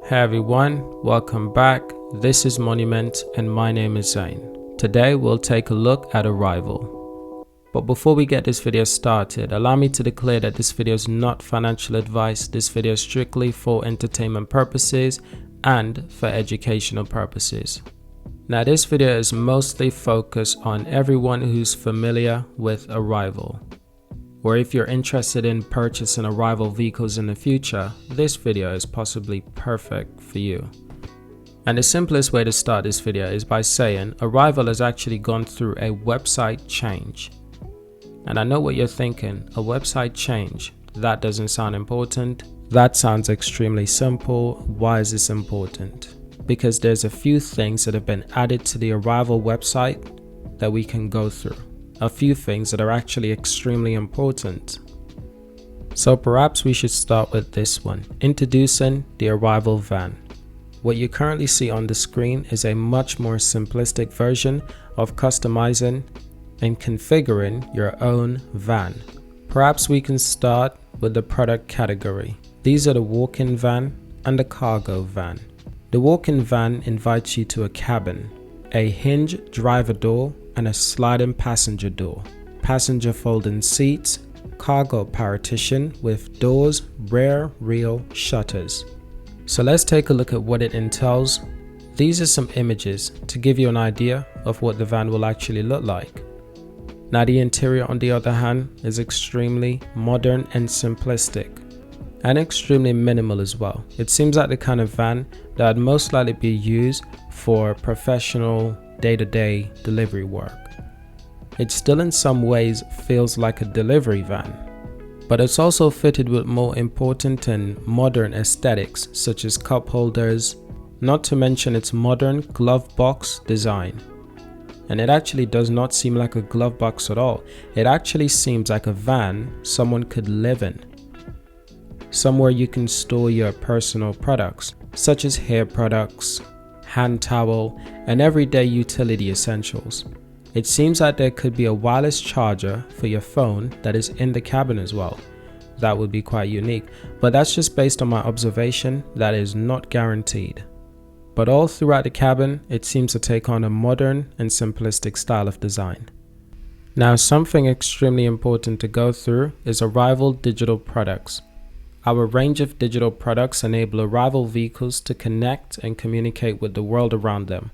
Hey everyone, welcome back. This is Monument and my name is Zain. Today we'll take a look at Arrival. But before we get this video started, allow me to declare that this video is not financial advice. This video is strictly for entertainment purposes and for educational purposes. Now this video is mostly focused on everyone who's familiar with Arrival. Or if you're interested in purchasing Arrival vehicles in the future, this video is possibly perfect for you. And the simplest way to start this video is by saying Arrival has actually gone through a website change. And I know what you're thinking, a website change, that doesn't sound important. That sounds extremely simple. Why is this important? Because there's a few things that have been added to the Arrival website that we can go through. A few things that are actually extremely important. So perhaps we should start with this one, introducing the Arrival van. What you currently see on the screen is a much more simplistic version of customizing and configuring your own van. Perhaps we can start with the product category. These are the walk-in van and the cargo van. The walk-in van invites you to a cabin, a hinged driver door and a sliding passenger door, passenger folding seats, cargo partition with doors, rear wheel shutters. So let's take a look at what it entails. These are some images to give you an idea of what the van will actually look like. Now the interior on the other hand is extremely modern and simplistic and extremely minimal as well. It seems like the kind of van that would most likely be used for professional day-to-day delivery work. It still in some ways feels like a delivery van, but it's also fitted with more important and modern aesthetics such as cup holders, not to mention its modern glove box design. And it actually does not seem like a glove box at all. It actually seems like a van someone could live in. Somewhere you can store your personal products such as hair products, hand towel, and everyday utility essentials. It seems like there could be a wireless charger for your phone that is in the cabin as well. That would be quite unique, but that's just based on my observation. That is not guaranteed. But all throughout the cabin, it seems to take on a modern and simplistic style of design. Now, something extremely important to go through is Arrival digital products. Our range of digital products enable Arrival vehicles to connect and communicate with the world around them.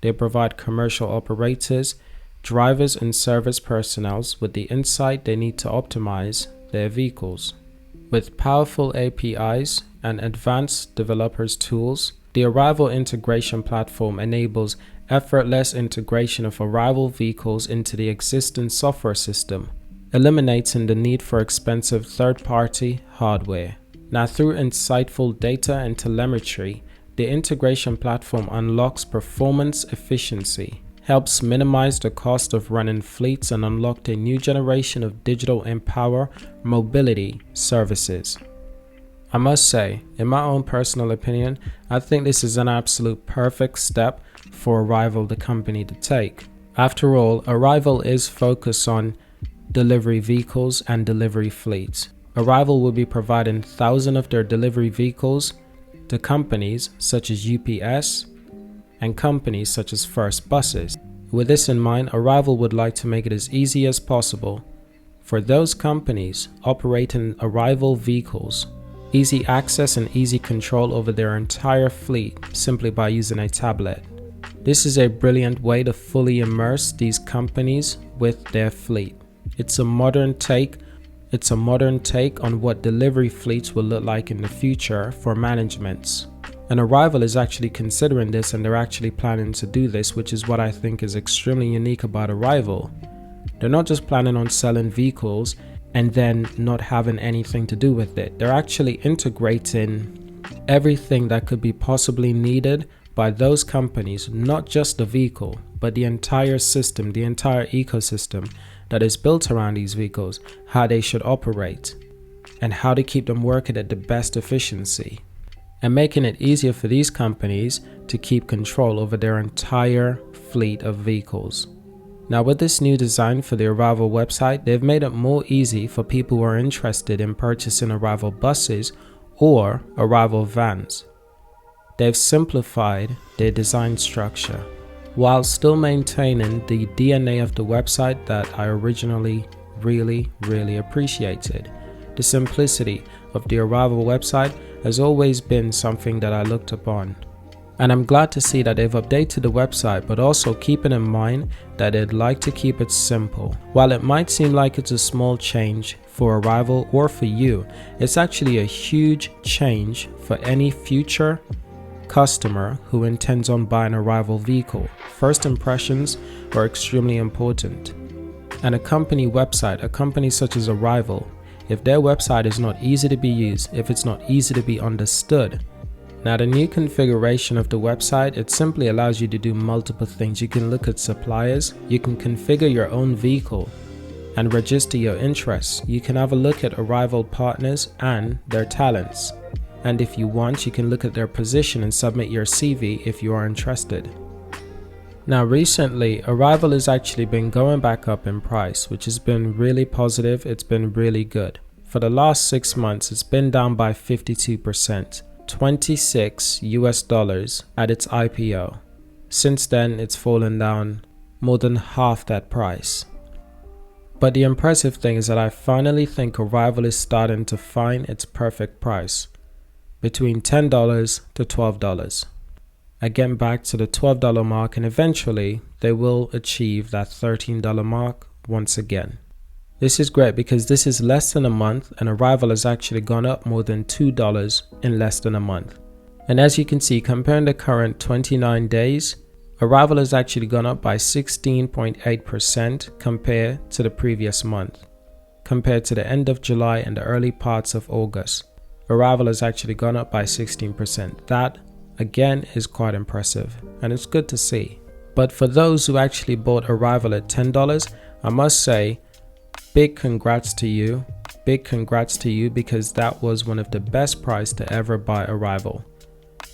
They provide commercial operators, drivers and service personnel with the insight they need to optimize their vehicles. With powerful APIs and advanced developers tools, the Arrival integration platform enables effortless integration of Arrival vehicles into the existing software system, eliminating the need for expensive third-party hardware. Now, through insightful data and telemetry, the integration platform unlocks performance efficiency, helps minimize the cost of running fleets, and unlock a new generation of digital empower mobility services. I must say, in my own personal opinion, I think this is an absolute perfect step for Arrival the company to take. After all, Arrival is focused on delivery vehicles and delivery fleets. Arrival will be providing thousands of their delivery vehicles to companies such as UPS and companies such as First Buses. With this in mind, Arrival would like to make it as easy as possible for those companies operating Arrival vehicles, easy access and easy control over their entire fleet simply by using a tablet. This is a brilliant way to fully immerse these companies with their fleet. It's a modern take on what delivery fleets will look like in the future for managements. And Arrival is actually considering this, and they're actually planning to do this, which is what I think is extremely unique about Arrival. They're not just planning on selling vehicles and then not having anything to do with it. They're actually integrating everything that could be possibly needed by those companies, not just the vehicle, but the entire system, the entire ecosystem that is built around these vehicles, how they should operate, and how to keep them working at the best efficiency, and making it easier for these companies to keep control over their entire fleet of vehicles. Now, with this new design for the Arrival website, they've made it more easy for people who are interested in purchasing Arrival buses or Arrival vans. they've simplified their design structure while still maintaining the DNA of the website that I originally really appreciated. The simplicity of the Arrival website has always been something that I looked upon. And I'm glad to see that they've updated the website, but also keeping in mind that they'd like to keep it simple. While it might seem like it's a small change for Arrival or for you, it's actually a huge change for any future customer who intends on buying a Arrival vehicle. First impressions are extremely important. And a company website, a company such as Arrival, if their website is not easy to be used, if it's not easy to be understood, now the new configuration of the website, it simply allows you to do multiple things. You can look at suppliers, you can configure your own vehicle and register your interests. You can have a look at Arrival partners and their talents. And if you want, you can look at their position and submit your CV if you are interested. Now recently, Arrival has actually been going back up in price, which has been really positive. It's been really good. For the last 6 months, it's been down by 52%. $26 at its IPO. Since then, it's fallen down more than half that price. But the impressive thing is that I finally think Arrival is starting to find its perfect price, between $10 to $12. Again, back to the $12 mark, and eventually they will achieve that $13 mark once again. This is great because this is less than a month, and Arrival has actually gone up more than $2 in less than a month. And as you can see, comparing the current 29 days, Arrival has actually gone up by 16.8% compared to the previous month. Compared to the end of July and the early parts of August, Arrival has actually gone up by 16%. That, again, is quite impressive, and it's good to see. But for those who actually bought Arrival at $10, I must say, big congrats to you. Big congrats to you, because that was one of the best price to ever buy Arrival.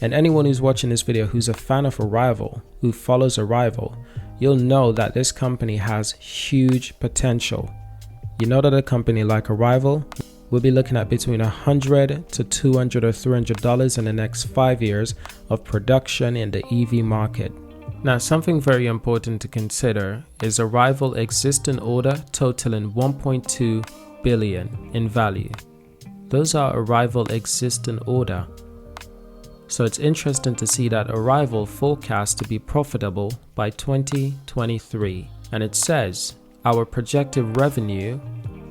And anyone who's watching this video who's a fan of Arrival, who follows Arrival, you'll know that this company has huge potential. You know that a company like Arrival will be looking at between $100 to $200 or $300 in the next 5 years of production in the EV market. Now, something very important to consider is Arrival existing order totaling 1.2 billion in value. Those are Arrival existing order. So it's interesting to see that Arrival forecast to be profitable by 2023. And it says our projected revenue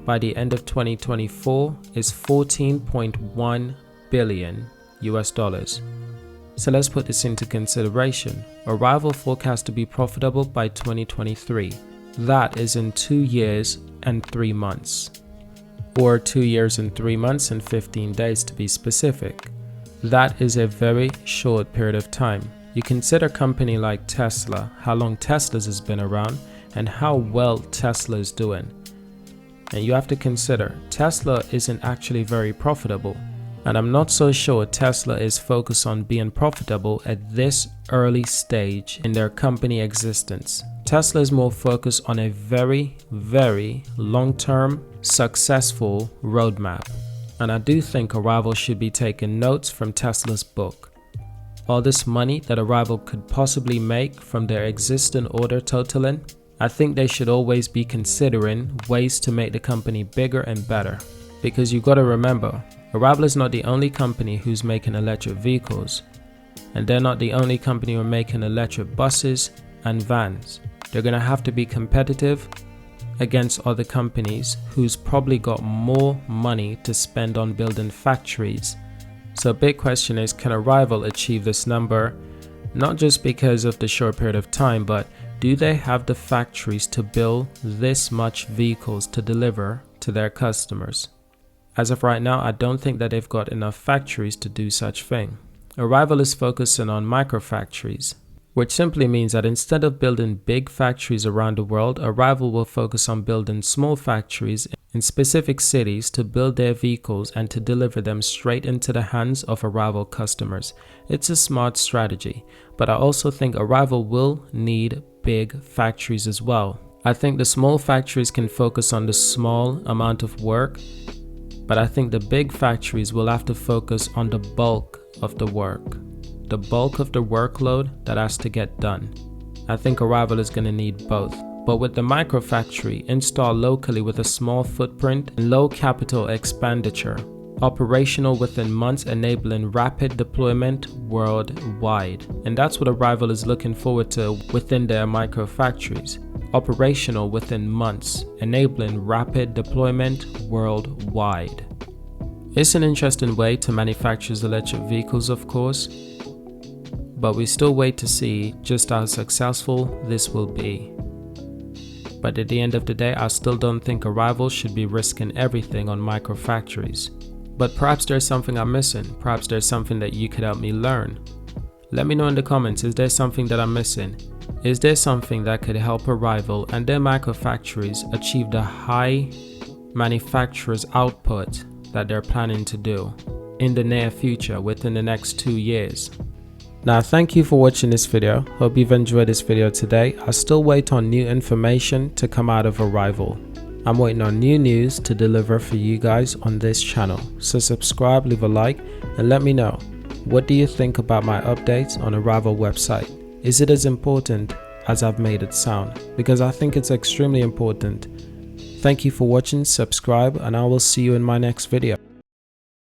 by the end of 2024 is $14.1 billion US. So let's put this into consideration. Arrival forecast to be profitable by 2023. That is in 2 years and 3 months. Or 2 years and 3 months and 15 days to be specific. That is a very short period of time. You consider a company like Tesla, how long Tesla's has been around and how well Tesla is doing. And you have to consider, Tesla isn't actually very profitable. And I'm not so sure Tesla is focused on being profitable at this early stage in their company existence. Tesla is more focused on a very long-term, successful roadmap. And I do think Arrival should be taking notes from Tesla's book. All this money that Arrival could possibly make from their existing order totaling, I think they should always be considering ways to make the company bigger and better. Because you've got to remember, Arrival is not the only company who's making electric vehicles. And they're not the only company who are making electric buses and vans. They're going to have to be competitive against other companies who's probably got more money to spend on building factories. So a big question is, can Arrival achieve this number? Not just because of the short period of time, but do they have the factories to build this much vehicles to deliver to their customers? As of right now, I don't think that they've got enough factories to do such thing. Arrival is focusing on microfactories, which simply means that instead of building big factories around the world, Arrival will focus on building small factories in specific cities to build their vehicles and to deliver them straight into the hands of Arrival customers. It's a smart strategy, but I also think Arrival will need big factories as well. I think the small factories can focus on the small amount of work, but I think the big factories will have to focus on the bulk of the work. the bulk of the workload that has to get done. I think Arrival is going to need both. But with the microfactory installed locally with a small footprint and low capital expenditure, operational within months, enabling rapid deployment worldwide. And that's what Arrival is looking forward to within their microfactories. Operational within months, enabling rapid deployment worldwide. It's an interesting way to manufacture electric vehicles, of course, but we still wait to see just how successful this will be. But at the end of the day, I still don't think Arrival should be risking everything on microfactories. But perhaps there's something I'm missing. Perhaps there's something that you could help me learn. Let me know in the comments, is there something that I'm missing? Is there something that could help Arrival and their microfactories achieve the high manufacturer's output that they're planning to do in the near future, within the next 2 years? Now, thank you for watching this video. Hope you've enjoyed this video today. I still wait on new information to come out of Arrival. I'm waiting on new news to deliver for you guys on this channel. So subscribe, leave a like, and let me know, what do you think about my updates on Arrival website? Is it as important as I've made it sound? Because I think it's extremely important. Thank you for watching, subscribe, and I will see you in my next video.